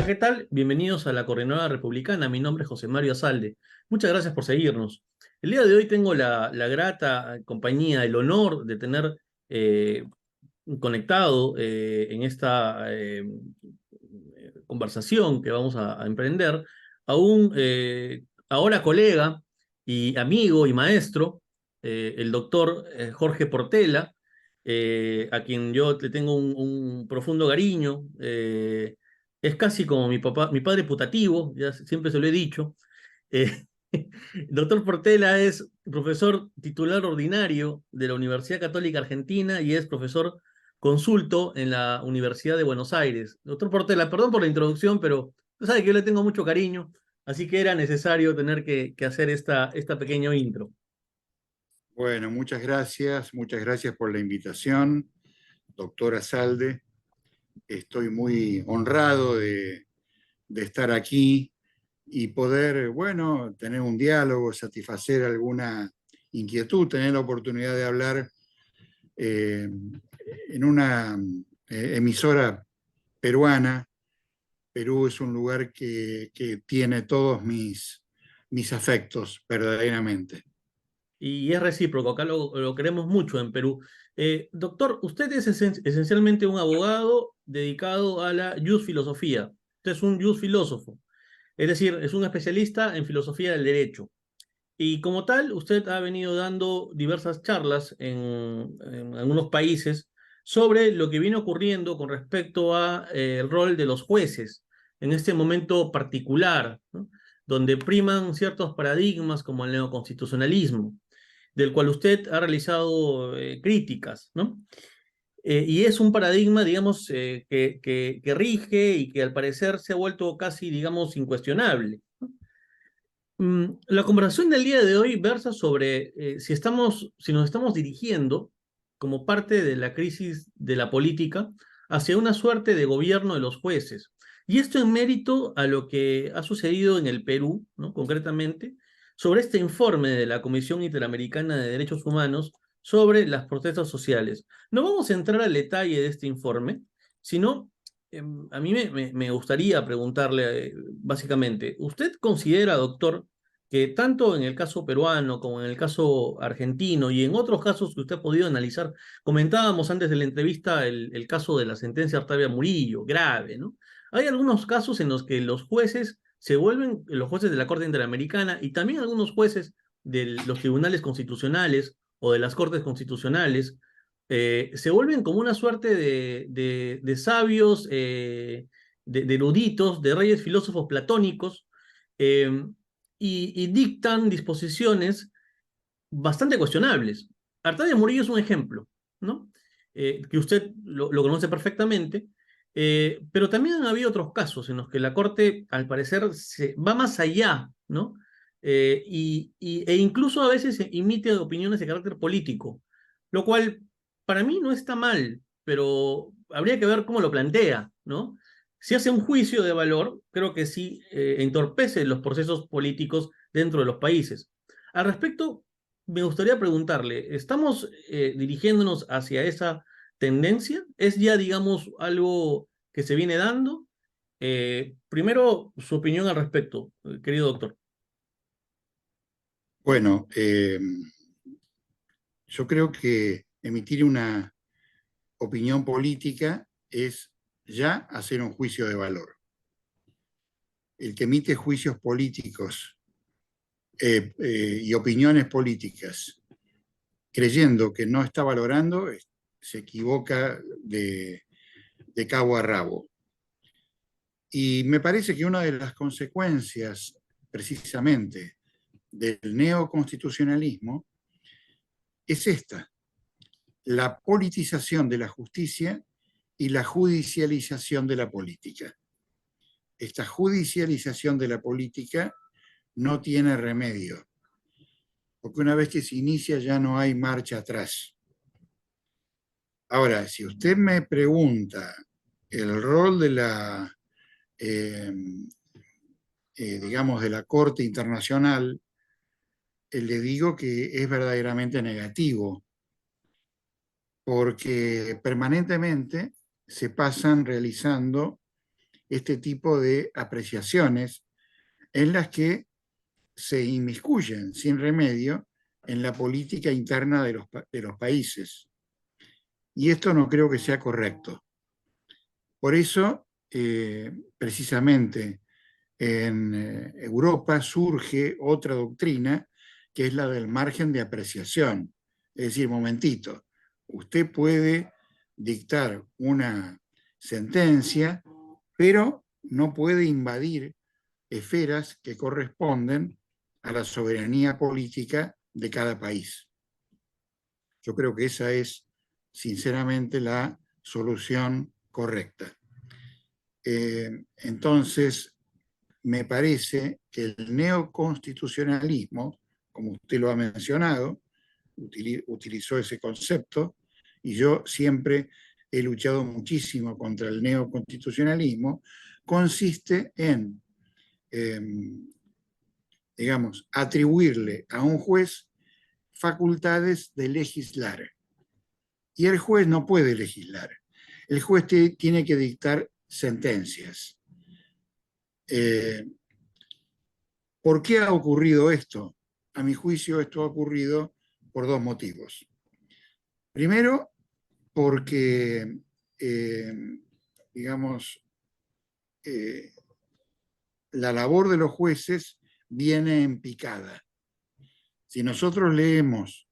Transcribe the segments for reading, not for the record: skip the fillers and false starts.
Hola, ¿qué tal? Bienvenidos a la Coordinadora Republicana. Mi nombre es José Mario Azalde. Muchas gracias por seguirnos. El día de hoy tengo la grata compañía, el honor de tener eh, conectado en esta conversación que vamos a emprender a un ahora colega y amigo y maestro, el doctor Jorge Portela, a quien yo le tengo un profundo cariño. Es casi como mi papá, mi padre putativo, ya siempre se lo he dicho. Eh, el doctor Portela es profesor titular ordinario de la Universidad Católica Argentina y es profesor consulto en la Universidad de Buenos Aires. Doctor Portela, perdón por la introducción, pero tú sabes que yo le tengo mucho cariño, así que era necesario tener que hacer esta pequeño intro. Bueno, muchas gracias por la invitación, doctora Salde. Estoy muy honrado de estar aquí y poder, bueno, tener un diálogo, satisfacer alguna inquietud, tener la oportunidad de hablar eh, en una emisora peruana. Perú es un lugar que tiene todos mis afectos, verdaderamente. Y es recíproco, acá lo queremos mucho en Perú. Doctor, usted es esencialmente un abogado dedicado a la filosofía. Usted es un filósofo, es decir, es un especialista en filosofía del derecho. Y como tal, usted ha venido dando diversas charlas en algunos países sobre lo que viene ocurriendo con respecto a el rol de los jueces en este momento particular, ¿no? Donde priman ciertos paradigmas como el neoconstitucionalismo, del cual usted ha realizado críticas, ¿no? Y es un paradigma, digamos, que rige y que al parecer se ha vuelto casi, digamos, incuestionable. La conversación del día de hoy versa sobre si nos estamos dirigiendo como parte de la crisis de la política hacia una suerte de gobierno de los jueces. Y esto en mérito a lo que ha sucedido en el Perú, ¿no? Concretamente, sobre este informe de la Comisión Interamericana de Derechos Humanos sobre las protestas sociales. No vamos a entrar al detalle de este informe, sino a mí me gustaría preguntarle básicamente, ¿usted considera, doctor, que tanto en el caso peruano como en el caso argentino y en otros casos que usted ha podido analizar, comentábamos antes de la entrevista el caso de la sentencia Artavia Murillo, grave, ¿no? Hay algunos casos en los que los jueces se vuelven, los jueces de la Corte Interamericana y también algunos jueces de los tribunales constitucionales o de las cortes constitucionales, se vuelven como una suerte de sabios, de eruditos, de reyes filósofos platónicos, eh, y dictan disposiciones bastante cuestionables. Artadia Murillo es un ejemplo, ¿no? Que usted lo conoce perfectamente, pero también han habido otros casos en los que la Corte, al parecer, se va más allá, ¿no? E incluso a veces emite opiniones de carácter político, lo cual para mí no está mal, pero habría que ver cómo lo plantea, ¿no? Si hace un juicio de valor, creo que sí entorpece los procesos políticos dentro de los países. Al respecto, me gustaría preguntarle, ¿estamos dirigiéndonos hacia esa tendencia? ¿Es ya, digamos, algo que se viene dando? Primero, su opinión al respecto, querido doctor. Bueno, yo creo que emitir una opinión política es ya hacer un juicio de valor. El que emite juicios políticos y opiniones políticas creyendo que no está valorando, se equivoca de cabo a rabo. Y me parece que una de las consecuencias precisamente del neoconstitucionalismo es esta, la politización de la justicia y la judicialización de la política. Esta judicialización de la política no tiene remedio, porque una vez que se inicia ya no hay marcha atrás. Ahora, si usted me pregunta el rol de la, eh, digamos, de la Corte Internacional, le digo que es verdaderamente negativo, porque permanentemente se pasan realizando este tipo de apreciaciones en las que se inmiscuyen sin remedio en la política interna de los países. Y esto no creo que sea correcto. Por eso, precisamente, en Europa surge otra doctrina que es la del margen de apreciación. Es decir, momentito, usted puede dictar una sentencia, pero no puede invadir esferas que corresponden a la soberanía política de cada país. Yo creo que esa es, sinceramente, la solución correcta. Entonces, me parece que el neoconstitucionalismo, como usted lo ha mencionado, utilizó ese concepto, y yo siempre he luchado muchísimo contra el neoconstitucionalismo, consiste en, digamos, atribuirle a un juez facultades de legislar. Y el juez no puede legislar. El juez tiene que dictar sentencias. ¿Por qué ha ocurrido esto? A mi juicio, esto ha ocurrido por dos motivos. Primero, porque, digamos, la labor de los jueces viene en picada. Si nosotros leemos,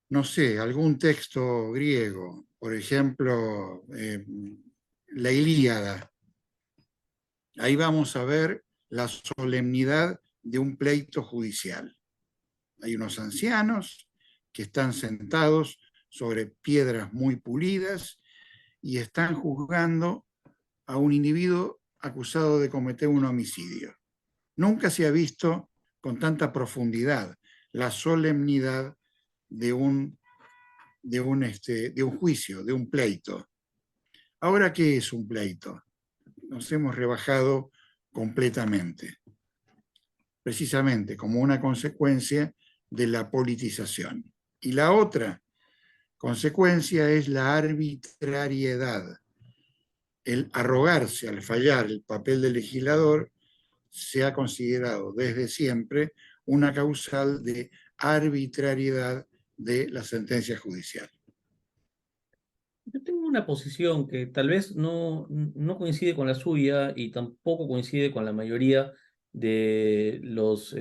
no sé, algún texto griego, por ejemplo, la Ilíada, ahí vamos a ver la solemnidad de un pleito judicial. Hay unos ancianos que están sentados sobre piedras muy pulidas y están juzgando a un individuo acusado de cometer un homicidio. Nunca se ha visto con tanta profundidad la solemnidad de un juicio, de un pleito. Ahora, ¿qué es un pleito? Nos hemos rebajado completamente, precisamente como una consecuencia de la politización. Y la otra consecuencia es la arbitrariedad. El arrogarse al fallar el papel del legislador se ha considerado desde siempre una causal de arbitrariedad de la sentencia judicial. Yo tengo una posición que tal vez no coincide con la suya y tampoco coincide con la mayoría de los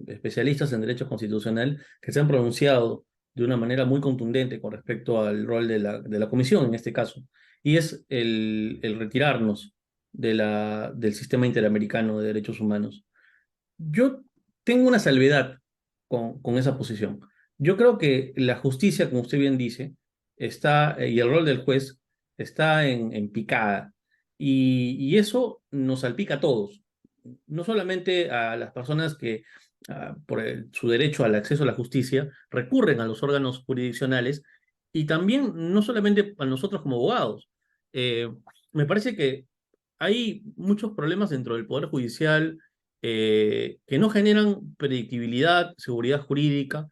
especialistas en derecho constitucional que se han pronunciado de una manera muy contundente con respecto al rol de la comisión en este caso, y es el retirarnos del sistema interamericano de derechos humanos. Yo tengo una salvedad con esa posición. Yo creo que la justicia, como usted bien dice, y el rol del juez está en picada. Y eso nos salpica a todos, no solamente a las personas que, por su derecho al acceso a la justicia, recurren a los órganos jurisdiccionales, y también no solamente a nosotros como abogados. Eh, Me parece que hay muchos problemas dentro del Poder Judicial que no generan predictibilidad, seguridad jurídica.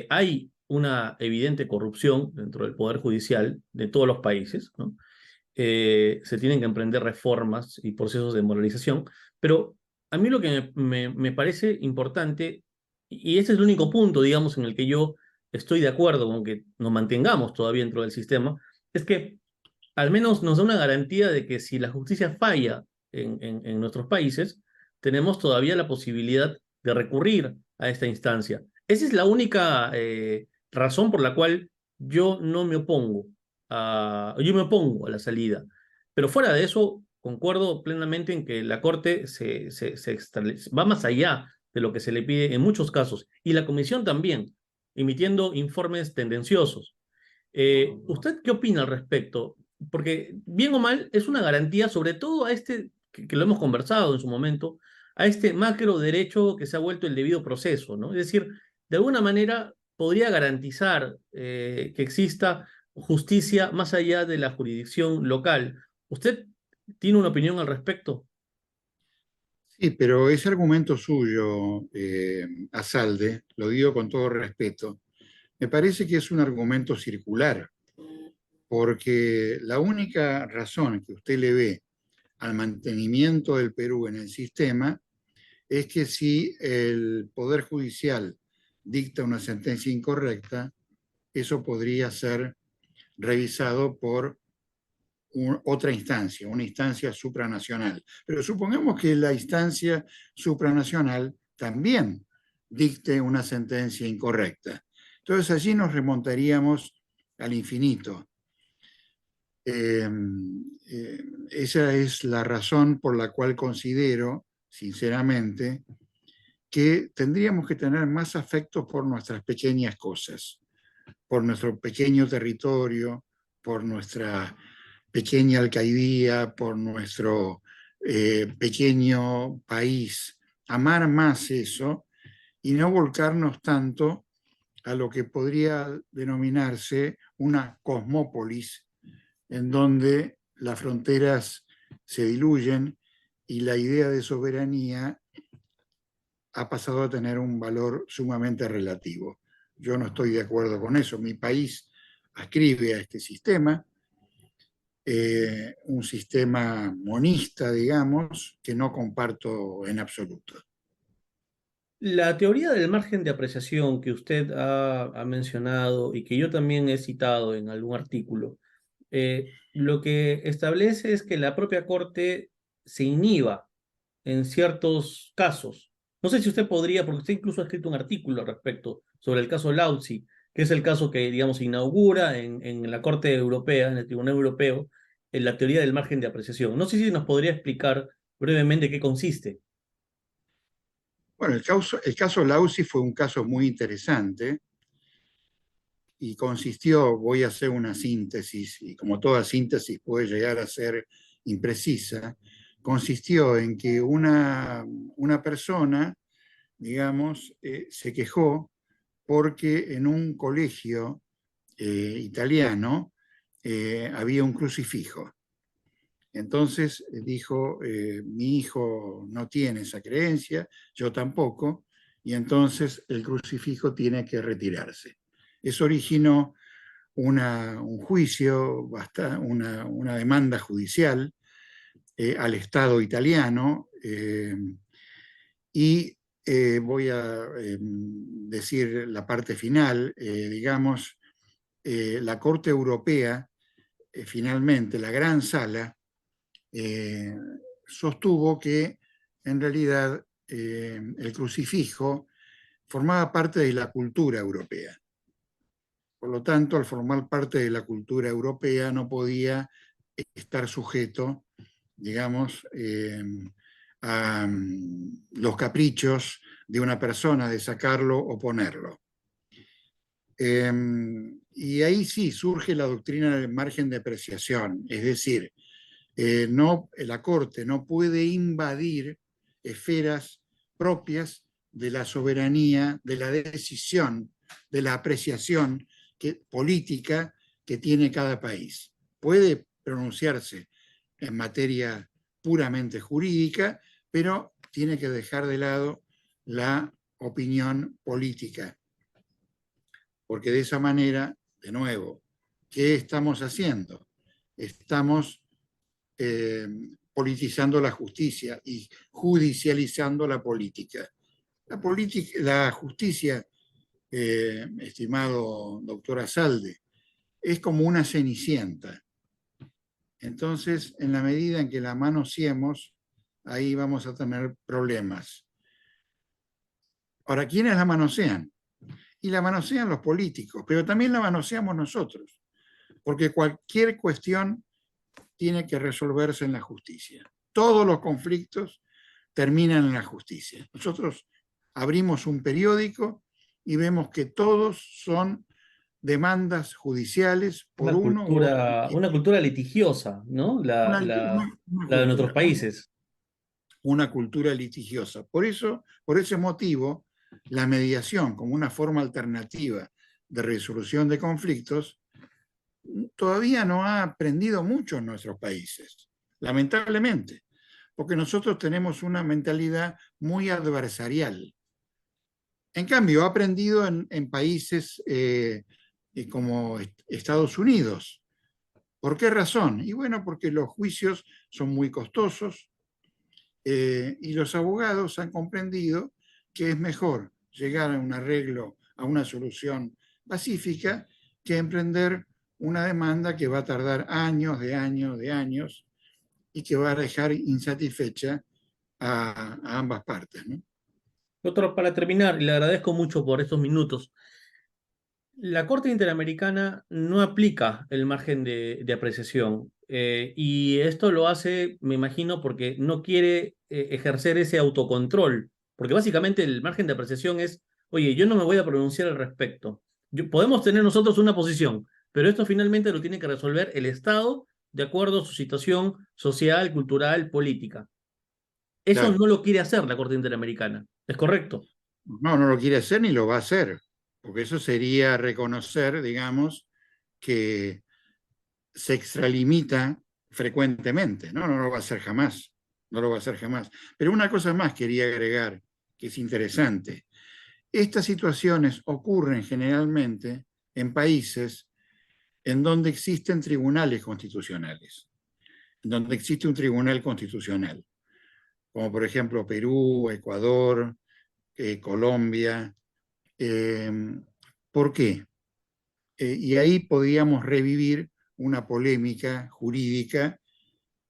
Hay una evidente corrupción dentro del Poder Judicial de todos los países, ¿no? Se tienen que emprender reformas y procesos de moralización, pero a mí lo que me parece importante, y ese es el único punto, digamos, en el que yo estoy de acuerdo con que nos mantengamos todavía dentro del sistema, es que al menos nos da una garantía de que si la justicia falla en nuestros países, tenemos todavía la posibilidad de recurrir a esta instancia. Esa es la única razón por la cual yo no me opongo yo me opongo a la salida. Pero fuera de eso, concuerdo plenamente en que la Corte va más allá de lo que se le pide en muchos casos, y la Comisión también, emitiendo informes tendenciosos. ¿Usted qué opina al respecto? Porque, bien o mal, es una garantía, sobre todo a que lo hemos conversado en su momento, a este macro derecho que se ha vuelto el debido proceso, ¿no? Es decir, de alguna manera podría garantizar que exista justicia más allá de la jurisdicción local. ¿Usted tiene una opinión al respecto? Sí, pero ese argumento suyo, Asalde, lo digo con todo respeto, me parece que es un argumento circular. porque la única razón que usted le ve al mantenimiento del Perú en el sistema es que si el Poder Judicial dicta una sentencia incorrecta, eso podría ser revisado por otra instancia, una instancia supranacional. Pero supongamos que la instancia supranacional también dicte una sentencia incorrecta. Entonces allí nos remontaríamos al infinito. Esa es la razón por la cual considero, sinceramente, que tendríamos que tener más afecto por nuestras pequeñas cosas, por nuestro pequeño territorio, por nuestra pequeña alcaidía, por nuestro pequeño país, amar más eso y no volcarnos tanto a lo que podría denominarse una cosmópolis, en donde las fronteras se diluyen y la idea de soberanía ha pasado a tener un valor sumamente relativo. Yo no estoy de acuerdo con eso. Mi país ascribe a este sistema, un sistema monista, digamos, que no comparto en absoluto. La teoría del margen de apreciación que usted ha mencionado y que yo también he citado en algún artículo, lo que establece es que la propia Corte se inhiba en ciertos casos. No sé si usted podría, porque usted incluso ha escrito un artículo al respecto sobre el caso Lauzi, que es el caso que, digamos, inaugura en la Corte Europea, en el Tribunal Europeo, en la teoría del margen de apreciación. No sé si nos podría explicar brevemente qué consiste. Bueno, el caso Lauzi fue un caso muy interesante y consistió, voy a hacer una síntesis, y como toda síntesis puede llegar a ser imprecisa, consistió en que una persona, digamos, se quejó porque en un colegio italiano había un crucifijo. Entonces dijo, mi hijo no tiene esa creencia, yo tampoco, y entonces el crucifijo tiene que retirarse. Eso originó un juicio, una demanda judicial al Estado italiano y voy a decir la parte final, digamos, la Corte Europea, finalmente, la Gran Sala, sostuvo que en realidad el crucifijo formaba parte de la cultura europea. Por lo tanto, al formar parte de la cultura europea no podía estar sujeto, digamos, a los caprichos de una persona de sacarlo o ponerlo. Y ahí sí surge la doctrina del margen de apreciación, es decir, la Corte no puede invadir esferas propias de la soberanía, de la decisión, de la apreciación política que tiene cada país. Puede pronunciarse en materia puramente jurídica, pero tiene que dejar de lado la opinión política, porque de esa manera, de nuevo, ¿qué estamos haciendo? Estamos politizando la justicia y judicializando la política. La justicia, estimado doctor Asalde, es como una cenicienta. Entonces, en la medida en que la manoseemos, ahí vamos a tener problemas. Ahora, ¿quiénes la manosean? Y la manosean los políticos, pero también la manoseamos nosotros, porque cualquier cuestión tiene que resolverse en la justicia. Todos los conflictos terminan en la justicia. Nosotros abrimos un periódico y vemos que todos son demandas judiciales por uno u otro motivo. Una cultura litigiosa, ¿no? Una La de nuestros cultura, países. una cultura litigiosa. Por eso, por ese motivo, la mediación como una forma alternativa de resolución de conflictos todavía no ha aprendido mucho en nuestros países, lamentablemente, porque nosotros tenemos una mentalidad muy adversarial. En cambio, ha aprendido en países como Estados Unidos, ¿Por qué razón? Y bueno, porque los juicios son muy costosos, y los abogados han comprendido que es mejor llegar a un arreglo, a una solución pacífica, que emprender una demanda que va a tardar años, de años, de años, y que va a dejar insatisfecha a ambas partes, ¿no? Doctor, para terminar, y le agradezco mucho por estos minutos, la Corte Interamericana no aplica el margen de apreciación, y esto lo hace, me imagino, porque no quiere ejercer ese autocontrol, porque básicamente el margen de apreciación es, oye, yo no me voy a pronunciar al respecto. Podemos tener nosotros una posición, pero esto finalmente lo tiene que resolver el Estado de acuerdo a su situación social, cultural, política. Eso Claro, no lo quiere hacer la Corte Interamericana, ¿es correcto? no, no lo quiere hacer ni lo va a hacer, porque eso sería reconocer, digamos, que se extralimita frecuentemente, ¿no? No lo va a hacer jamás, no lo va a hacer jamás. Pero una cosa más quería agregar, que es interesante. Estas situaciones ocurren generalmente en países en donde existen tribunales constitucionales, en donde existe un tribunal constitucional, como por ejemplo Perú, Ecuador, Colombia. Eh, ¿Por qué? Y ahí podíamos revivir una polémica jurídica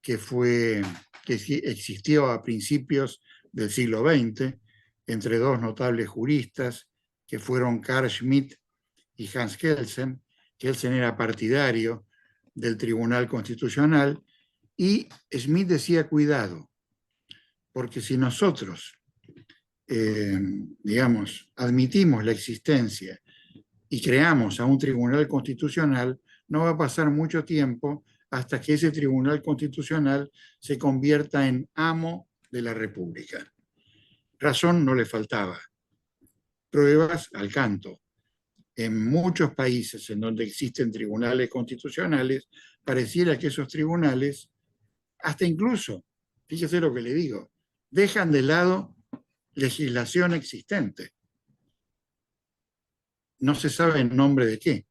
que, fue, que existió a principios del siglo XX entre dos notables juristas que fueron Carl Schmitt y Hans Kelsen. Kelsen era partidario del Tribunal Constitucional y Schmitt decía, cuidado, porque si nosotros, digamos, admitimos la existencia y creamos a un tribunal constitucional, no va a pasar mucho tiempo hasta que ese tribunal constitucional se convierta en amo de la República. Razón no le faltaba, pruebas al canto. En muchos países en donde existen tribunales constitucionales, pareciera que esos tribunales, hasta incluso, fíjese lo que le digo, dejan de lado legislación existente. No se sabe en nombre de qué.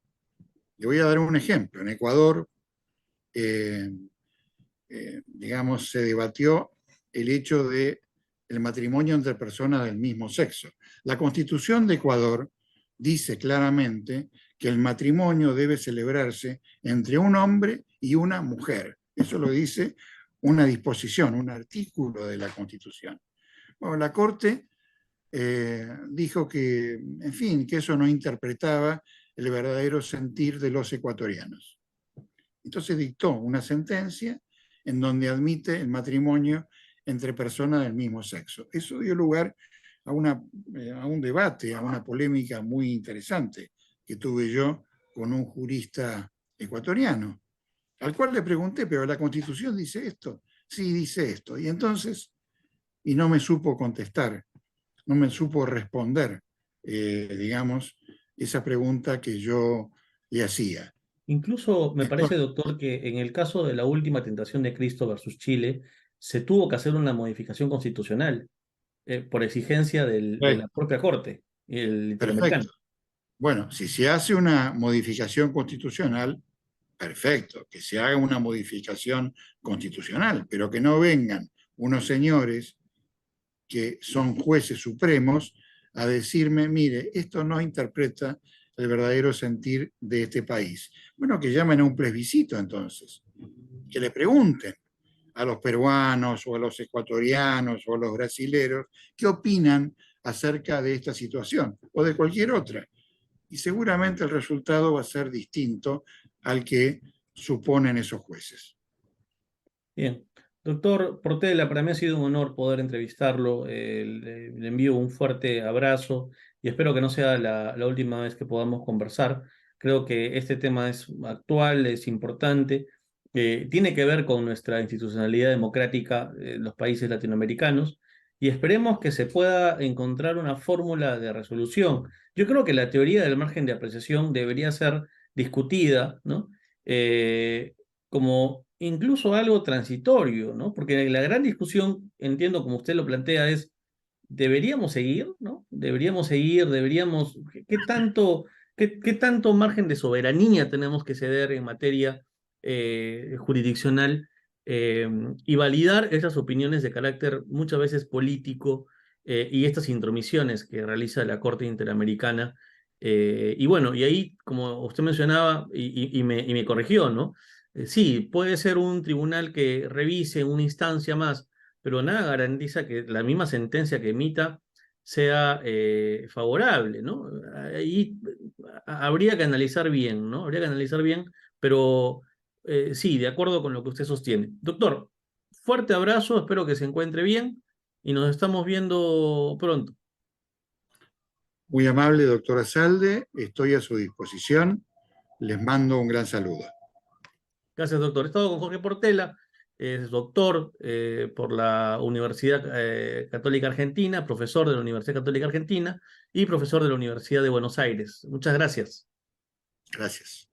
Le voy a dar un ejemplo. En Ecuador, eh, digamos, se debatió el hecho de el matrimonio entre personas del mismo sexo. La Constitución de Ecuador dice claramente que el matrimonio debe celebrarse entre un hombre y una mujer. Eso lo dice una disposición, un artículo de la Constitución. Bueno, la Corte dijo que, en fin, que eso no interpretaba el verdadero sentir de los ecuatorianos. Entonces dictó una sentencia en donde admite el matrimonio entre personas del mismo sexo. Eso dio lugar a un debate, a una polémica muy interesante que tuve yo con un jurista ecuatoriano, al cual le pregunté, pero la Constitución dice esto, sí dice esto, y entonces, y no me supo contestar, no me supo responder, digamos, esa pregunta que yo le hacía. Incluso me parece, Entonces, doctor, que en el caso de la última tentación de Cristo versus Chile, se tuvo que hacer una modificación constitucional por exigencia de la perfecto, propia Corte, el Interamericano. perfecto. Bueno, si se hace una modificación constitucional, perfecto, que se haga una modificación constitucional, pero que no vengan unos señores que son jueces supremos a decirme, mire, esto no interpreta el verdadero sentir de este país. Bueno, que llamen a un plebiscito entonces, que le pregunten a los peruanos o a los ecuatorianos o a los brasileros qué opinan acerca de esta situación o de cualquier otra. Y seguramente el resultado va a ser distinto al que suponen esos jueces. Bien. Doctor Portela, para mí ha sido un honor poder entrevistarlo. Le envío un fuerte abrazo y espero que no sea la última vez que podamos conversar. Creo que este tema es actual, es importante, tiene que ver con nuestra institucionalidad democrática en los países latinoamericanos y esperemos que se pueda encontrar una fórmula de resolución. Yo creo que la teoría del margen de apreciación debería ser discutida, ¿no? Como incluso algo transitorio, ¿no? Porque la gran discusión, entiendo como usted lo plantea, es, ¿deberíamos seguir, ¿no? Deberíamos seguir, deberíamos, ¿qué tanto margen de soberanía tenemos que ceder en materia jurisdiccional y validar esas opiniones de carácter muchas veces político y estas intromisiones que realiza la Corte Interamericana. Y bueno, y ahí, como usted mencionaba y me corrigió, ¿no? Sí, puede ser un tribunal que revise una instancia más, pero nada garantiza que la misma sentencia que emita sea favorable, ¿no? Ahí habría que analizar bien, ¿no? Habría que analizar bien, pero sí, de acuerdo con lo que usted sostiene. Doctor, fuerte abrazo, espero que se encuentre bien y nos estamos viendo pronto. Muy amable, doctora Salde, estoy a su disposición. Les mando un gran saludo. Gracias, doctor. He estado con Jorge Portela, es doctor por la Universidad Católica Argentina, profesor de la Universidad Católica Argentina y profesor de la Universidad de Buenos Aires. Muchas gracias. Gracias.